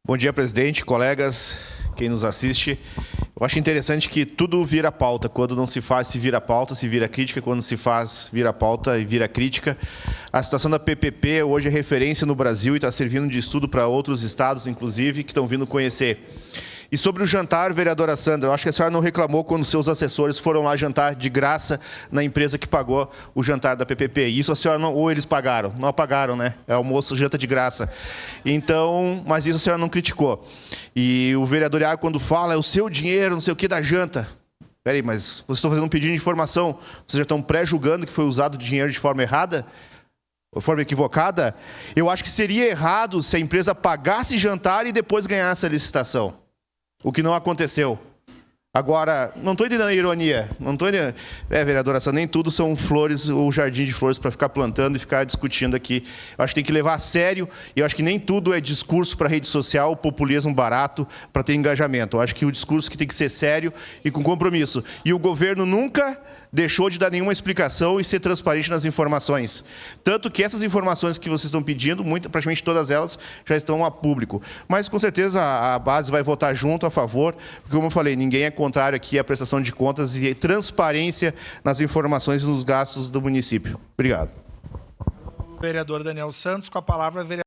Bom dia, presidente, colegas, quem nos assiste. Eu acho interessante que tudo vira pauta. Quando não se faz, se vira pauta, se vira crítica. Quando se faz, vira pauta e vira crítica. A situação da PPP hoje é referência no Brasil e está servindo de estudo para outros estados, inclusive, que estão vindo conhecer. E sobre o jantar, vereadora Sandra, eu acho que a senhora não reclamou quando seus assessores foram lá jantar de graça na empresa que pagou o jantar da PPP. Isso a senhora não, ou eles pagaram? Não pagaram, né? É almoço, janta de graça. Então, mas isso a senhora não criticou. E o vereador Iago, quando fala, é o seu dinheiro, não sei o que, da janta. Peraí, mas vocês estão fazendo um pedido de informação. Vocês já estão pré-julgando que foi usado dinheiro de forma errada? De forma equivocada? Eu acho que seria errado se a empresa pagasse jantar e depois ganhasse a licitação. O que não aconteceu. Agora, não estou entendendo a ironia. Não estou entendendo. Vereadora, nem tudo são flores ou jardim de flores para ficar plantando e ficar discutindo aqui. Eu acho que tem que levar a sério. E eu acho que nem tudo é discurso para rede social, populismo barato para ter engajamento. Eu acho que o discurso que tem que ser sério e com compromisso. E o governo nunca deixou de dar nenhuma explicação e ser transparente nas informações. Tanto que essas informações que vocês estão pedindo, praticamente todas elas já estão a público. Mas, com certeza, a base vai votar junto, a favor, porque, como eu falei, ninguém é contrário aqui à prestação de contas e transparência nas informações e nos gastos do município. Obrigado. Vereador Daniel Santos, com a palavra, vereador